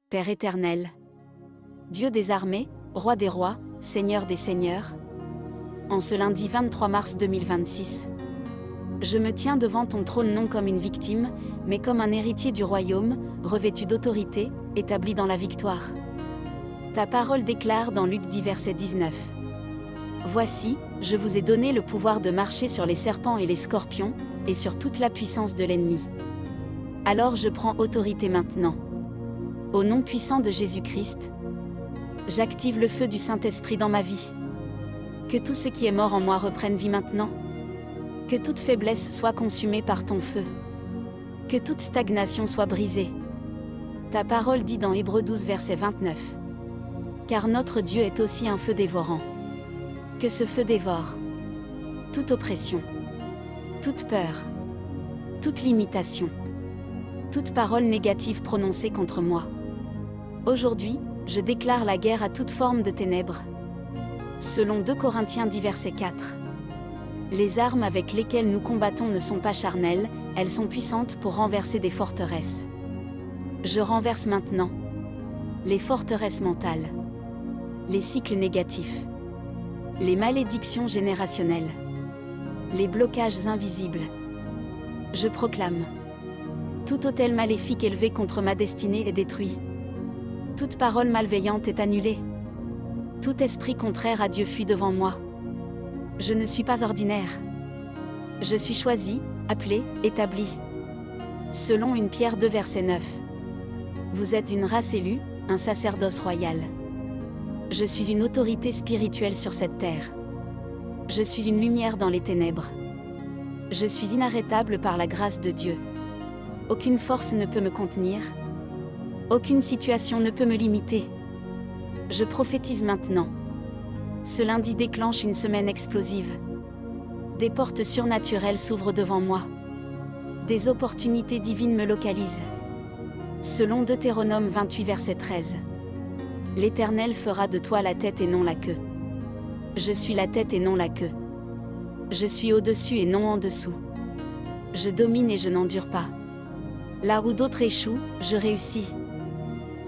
Père éternel, Dieu des armées, Roi des rois, Seigneur des seigneurs. En ce lundi 23 mars 2026, je me tiens devant ton trône non comme une victime, mais comme un héritier du royaume, revêtu d'autorité, établi dans la victoire. Ta parole déclare dans Luc 10 verset 19. Voici, je vous ai donné le pouvoir de marcher sur les serpents et les scorpions, et sur toute la puissance de l'ennemi. Alors je prends autorité maintenant. Au nom puissant de Jésus-Christ, j'active le feu du Saint-Esprit dans ma vie. Que tout ce qui est mort en moi reprenne vie maintenant. Que toute faiblesse soit consumée par ton feu. Que toute stagnation soit brisée. Ta parole dit dans Hébreux 12 verset 29. Car notre Dieu est aussi un feu dévorant. Que ce feu dévore toute oppression, toute peur, toute limitation, toute parole négative prononcée contre moi. Aujourd'hui, je déclare la guerre à toute forme de ténèbres. Selon 2 Corinthiens 10 verset 4. Les armes avec lesquelles nous combattons ne sont pas charnelles, elles sont puissantes pour renverser des forteresses. Je renverse maintenant les forteresses mentales, les cycles négatifs, les malédictions générationnelles, les blocages invisibles. Je proclame: tout autel maléfique élevé contre ma destinée est détruit. Toute parole malveillante est annulée. Tout esprit contraire à Dieu fuit devant moi. Je ne suis pas ordinaire. Je suis choisi, appelé, établi. Selon 1 Pierre 2 verset 9. Vous êtes une race élue, un sacerdoce royal. Je suis une autorité spirituelle sur cette terre. Je suis une lumière dans les ténèbres. Je suis inarrêtable par la grâce de Dieu. Aucune force ne peut me contenir. Aucune situation ne peut me limiter. Je prophétise maintenant. Ce lundi déclenche une semaine explosive. Des portes surnaturelles s'ouvrent devant moi. Des opportunités divines me localisent. Selon Deutéronome 28 verset 13. L'Éternel fera de toi la tête et non la queue. Je suis la tête et non la queue. Je suis au-dessus et non en dessous. Je domine et je n'endure pas. Là où d'autres échouent, je réussis.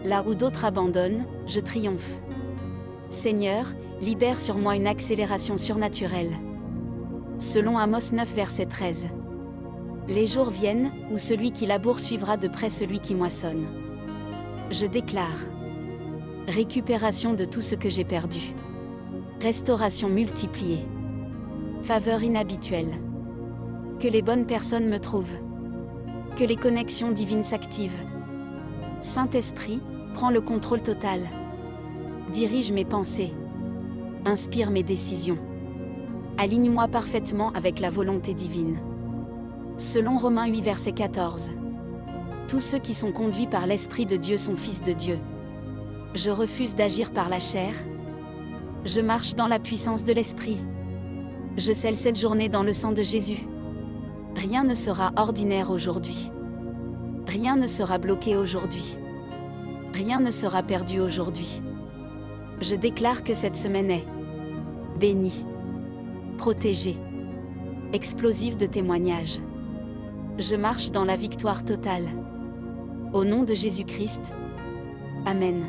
Là où d'autres abandonnent, je triomphe. Seigneur, libère sur moi une accélération surnaturelle. Selon Amos 9 verset 13. Les jours viennent, où celui qui laboure suivra de près celui qui moissonne. Je déclare récupération de tout ce que j'ai perdu. Restauration multipliée. Faveur inhabituelle. Que les bonnes personnes me trouvent. Que les connexions divines s'activent. Saint-Esprit, prends le contrôle total. Dirige mes pensées. Inspire mes décisions. Aligne-moi parfaitement avec la volonté divine. Selon Romains 8 verset 14. Tous ceux qui sont conduits par l'Esprit de Dieu sont fils de Dieu. Je refuse d'agir par la chair. Je marche dans la puissance de l'Esprit. Je scelle cette journée dans le sang de Jésus. Rien ne sera ordinaire aujourd'hui. Rien ne sera bloqué aujourd'hui. Rien ne sera perdu aujourd'hui. Je déclare que cette semaine est bénie, protégée, explosive de témoignages. Je marche dans la victoire totale. Au nom de Jésus-Christ. Amen.